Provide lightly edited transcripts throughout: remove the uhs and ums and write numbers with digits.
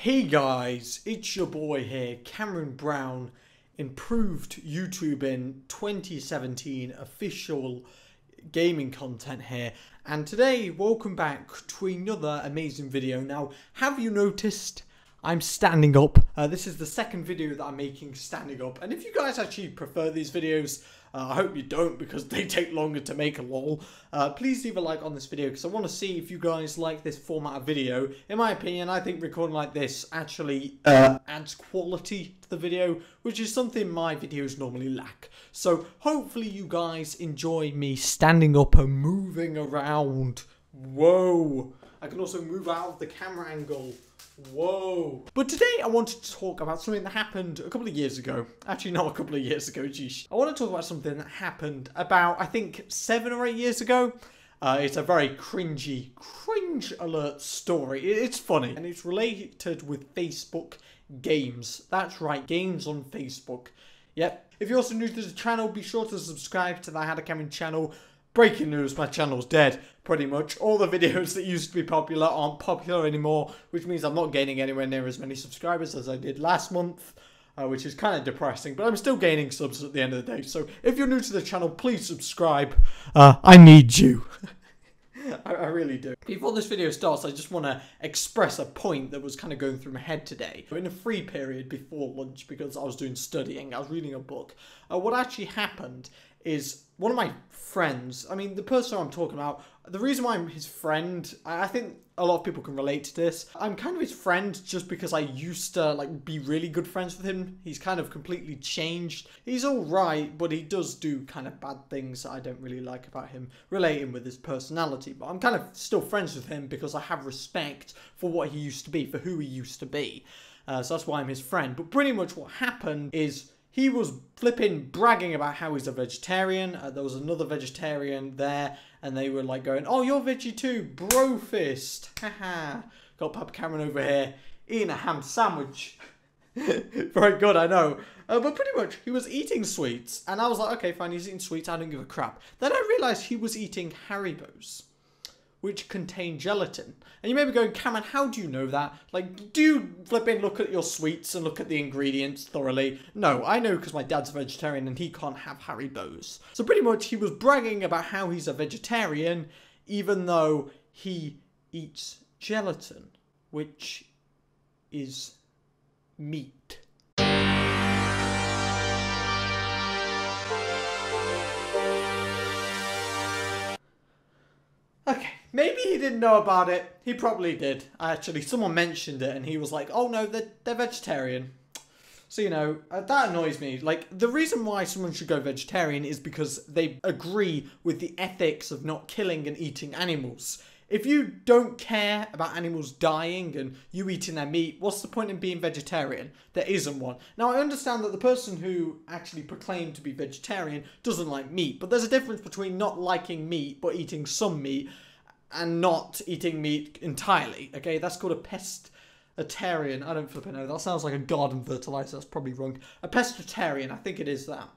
Hey guys, it's your boy here, Cameron Brown, improved YouTube in 2017, official gaming content here, and today welcome back to another amazing video. Now, have you noticed I'm standing up? This is the second video that I'm making standing up, and if you guys actually prefer these videos, I hope you don't because they take longer to make a lol. Please leave a like on this video because I want to see if you guys like this format of video. In my opinion, I think recording like this actually adds quality to the video, which is something my videos normally lack. So hopefully you guys enjoy me standing up and moving around. Whoa! I can also move out of the camera angle. Whoa. But today I wanted to talk about something that happened a couple of years ago. Actually, not a couple of years ago, geez. I want to talk about something that happened about, I think, 7 or 8 years ago. It's a very cringe alert story. It's funny, and it's related with Facebook games. That's right, games on Facebook. Yep. If you're also new to the channel, be sure to subscribe to the HowToCameron channel. Breaking news, my channel's dead, pretty much. All the videos that used to be popular aren't popular anymore, which means I'm not gaining anywhere near as many subscribers as I did last month, which is kind of depressing, but I'm still gaining subs at the end of the day. So if you're new to the channel, please subscribe. I need you. I really do. Before this video starts, I just want to express a point that was kind of going through my head today. In a free period before lunch, because I was doing studying, I was reading a book. What actually happened is one of my friends, I mean, the person I'm talking about, the reason why I'm his friend, I think a lot of people can relate to this. I'm kind of his friend just because I used to like be really good friends with him. He's kind of completely changed. He's all right, but he does do kind of bad things that I don't really like about him, relating with his personality. But I'm kind of still friends with him because I have respect for what he used to be, for who he used to be. So that's why I'm his friend. But pretty much what happened is he was flipping bragging about how he's a vegetarian. There was another vegetarian there, and they were like going, "Oh, you're veggie too, bro fist." Haha. Got Papa Cameron over here eating a ham sandwich. Very good, I know. But pretty much, he was eating sweets, and I was like, okay, fine, he's eating sweets, I don't give a crap. Then I realised he was eating Haribos, which contain gelatin. And you may be going, Cameron, how do you know that? Like, do you flipping look at your sweets and look at the ingredients thoroughly? No, I know because my dad's a vegetarian and he can't have Haribos. So pretty much he was bragging about how he's a vegetarian, even though he eats gelatin, which is meat. Okay. Maybe he didn't know about it. He probably did. Actually, someone mentioned it and he was like, oh no, they're vegetarian. So, you know, that annoys me. Like, the reason why someone should go vegetarian is because they agree with the ethics of not killing and eating animals. If you don't care about animals dying and you eating their meat, what's the point in being vegetarian? There isn't one. Now, I understand that the person who actually proclaimed to be vegetarian doesn't like meat, but there's a difference between not liking meat but eating some meat and not eating meat entirely, okay? That's called a pescatarian. I don't flipping know. That sounds like a garden fertilizer. That's probably wrong. A pescatarian, I think it is that.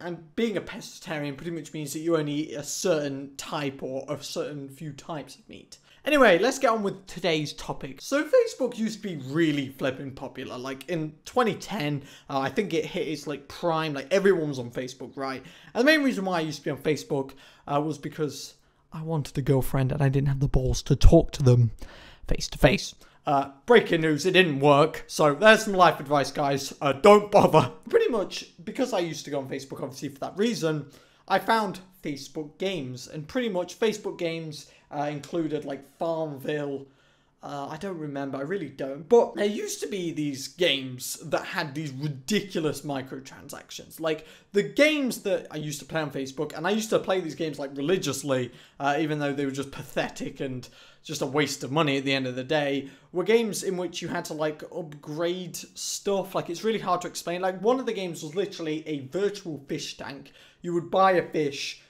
And being a pescatarian pretty much means that you only eat a certain type or a certain few types of meat. Anyway, let's get on with today's topic. So Facebook used to be really flipping popular. Like in 2010, I think it hit its like prime. Like everyone was on Facebook, right? And the main reason why I used to be on Facebook was because I wanted a girlfriend and I didn't have the balls to talk to them face to face. Breaking news, it didn't work. So there's some life advice, guys. Don't bother. Pretty much, because I used to go on Facebook, obviously for that reason, I found Facebook games. And pretty much Facebook games included like Farmville. I don't remember, I really don't. But there used to be these games that had these ridiculous microtransactions. Like the games that I used to play on Facebook, and I used to play these games like religiously, even though they were just pathetic and just a waste of money at the end of the day, were games in which you had to like upgrade stuff. Like it's really hard to explain. Like one of the games was literally a virtual fish tank. You would buy a fish.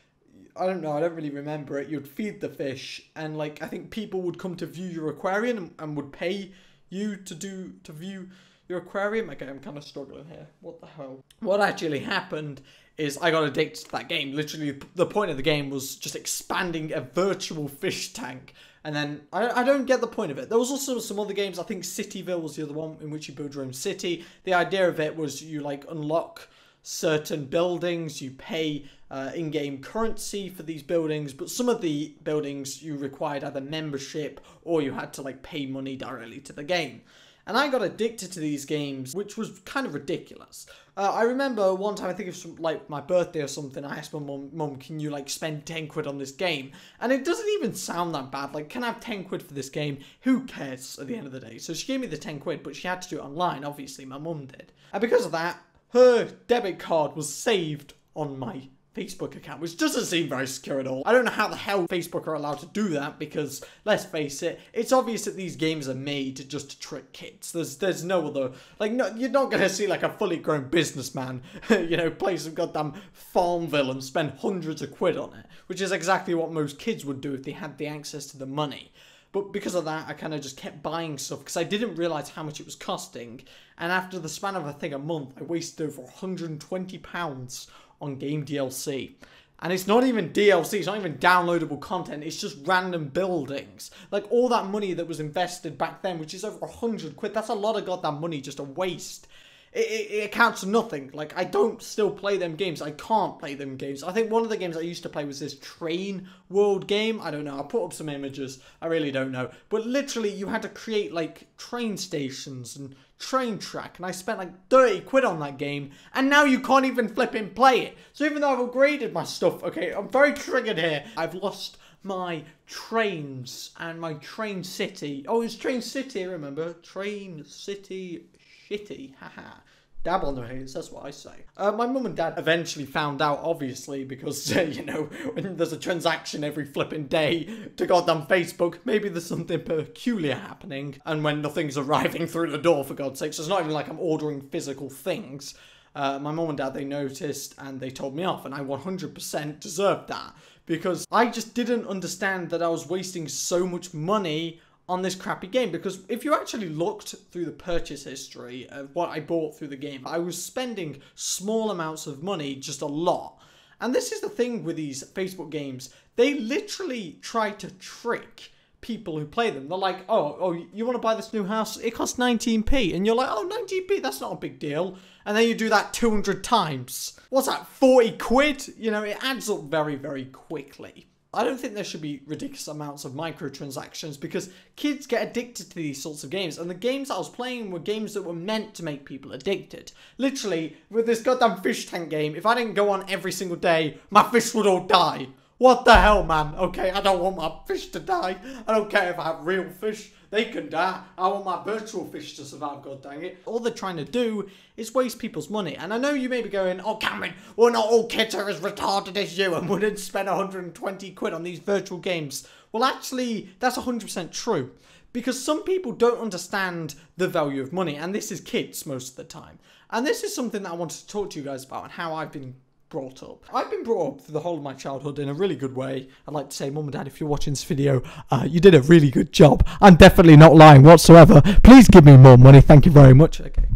I don't know, I don't really remember it. You'd feed the fish and like I think people would come to view your aquarium and would pay you to view your aquarium. Okay, I'm kind of struggling here. What the hell? What actually happened is I got addicted to that game. Literally, the point of the game was just expanding a virtual fish tank. And then, I don't get the point of it. There was also some other games. I think Cityville was the other one in which you build your own city. The idea of it was you, like, unlock certain buildings. You pay in-game currency for these buildings. But some of the buildings, you required either membership or you had to, like, pay money directly to the game. And I got addicted to these games, which was kind of ridiculous. I remember one time, I think it was like my birthday or something, I asked my mum, can you like spend 10 quid on this game? And it doesn't even sound that bad. Like, can I have 10 quid for this game? Who cares at the end of the day? So she gave me the 10 quid, but she had to do it online. Obviously, my mum did. And because of that, her debit card was saved on my Facebook account, which doesn't seem very secure at all. I don't know how the hell Facebook are allowed to do that, because let's face it, it's obvious that these games are made just to trick kids. There's no other, like, no, you're not gonna see like a fully grown businessman, you know, play some goddamn Farmville and spend hundreds of quid on it, which is exactly what most kids would do if they had the access to the money. But because of that, I kind of just kept buying stuff because I didn't realise how much it was costing. And after the span of, I think, a month, I wasted over £120 on game DLC. And it's not even DLC, it's not even downloadable content, it's just random buildings. Like, all that money that was invested back then, which is over 100 quid, that's a lot of goddamn money just a waste. It counts to nothing. Like, I don't still play them games. I can't play them games. I think one of the games I used to play was this Train World game. I don't know. I'll put up some images. I really don't know. But literally, you had to create, like, train stations and train track. And I spent, like, 30 quid on that game. And now you can't even flipping play it. So even though I've upgraded my stuff, okay, I'm very triggered here. I've lost my trains and my Train City. Oh, it's Train City, remember? Train City... shitty, haha. Dab on their heads, that's what I say. My mum and dad eventually found out, obviously, because, you know, when there's a transaction every flipping day to goddamn Facebook, maybe there's something peculiar happening, and when nothing's arriving through the door, for God's sake, so it's not even like I'm ordering physical things. My mum and dad, they noticed, and they told me off, and I 100% deserved that, because I just didn't understand that I was wasting so much money on this crappy game. Because if you actually looked through the purchase history of what I bought through the game, I was spending small amounts of money, just a lot. And this is the thing with these Facebook games, they literally try to trick people who play them. They're like, oh, you want to buy this new house? It costs 19p. And you're like, oh, 19p, that's not a big deal. And then you do that 200 times. What's that, 40 quid? You know, it adds up very, very quickly. I don't think there should be ridiculous amounts of microtransactions, because kids get addicted to these sorts of games, and the games I was playing were games that were meant to make people addicted. Literally, with this goddamn fish tank game, if I didn't go on every single day, my fish would all die. What the hell, man? Okay, I don't want my fish to die. I don't care if I have real fish. They can die. I want my virtual fish to survive, god dang it. All they're trying to do is waste people's money. And I know you may be going, oh, Cameron, well, not all kids are as retarded as you and wouldn't spend 120 quid on these virtual games. Well, actually, that's 100% true. Because some people don't understand the value of money. And this is kids most of the time. And this is something that I wanted to talk to you guys about, and how I've been brought up. I've been brought up through the whole of my childhood in a really good way. I'd like to say, Mum and Dad, if you're watching this video, you did a really good job. I'm definitely not lying whatsoever. Please give me more money. Thank you very much. Okay.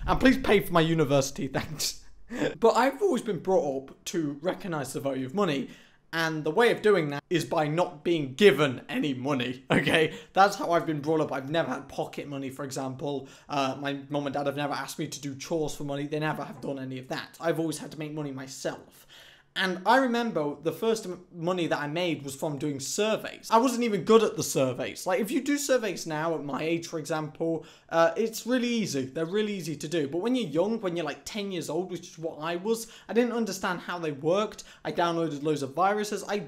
And please pay for my university. Thanks. But I've always been brought up to recognise the value of money. And the way of doing that is by not being given any money, okay? That's how I've been brought up. I've never had pocket money, for example. My mum and dad have never asked me to do chores for money. They never have done any of that. I've always had to make money myself. And I remember the first money that I made was from doing surveys. I wasn't even good at the surveys. Like, if you do surveys now at my age, for example, it's really easy. They're really easy to do. But when you're young, when you're like 10 years old, which is what I was, I didn't understand how they worked. I downloaded loads of viruses. I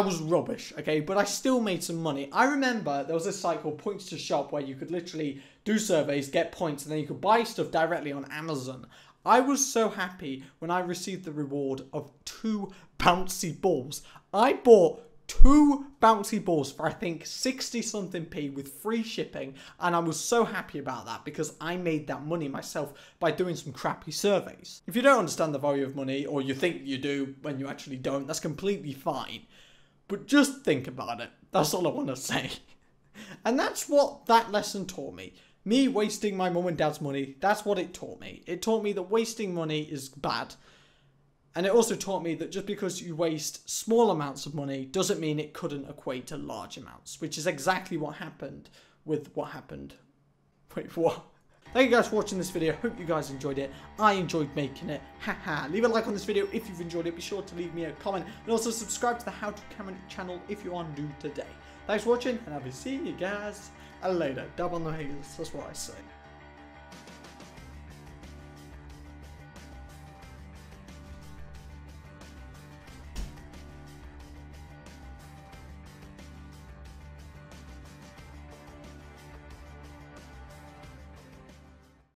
was rubbish, okay? But I still made some money. I remember there was this site called Points to Shop where you could literally do surveys, get points, and then you could buy stuff directly on Amazon. I was so happy when I received the reward of 2 bouncy balls. I bought 2 bouncy balls for, I think, 60-something p with free shipping, and I was so happy about that because I made that money myself by doing some crappy surveys. If you don't understand the value of money, or you think you do when you actually don't, that's completely fine. But just think about it. That's all I want to say. And that's what that lesson taught me. me wasting my mum and dad's money, that's what it taught me. It taught me that wasting money is bad. And it also taught me that just because you waste small amounts of money doesn't mean it couldn't equate to large amounts, which is exactly what happened with what happened. Wait, what? Thank you guys for watching this video. Hope you guys enjoyed it. I enjoyed making it. Haha. Leave a like on this video if you've enjoyed it. Be sure to leave me a comment. And also subscribe to the HowToCameron channel if you are new today. Thanks for watching, and I'll be seeing you guys later. Dab on the haters. That's what I say.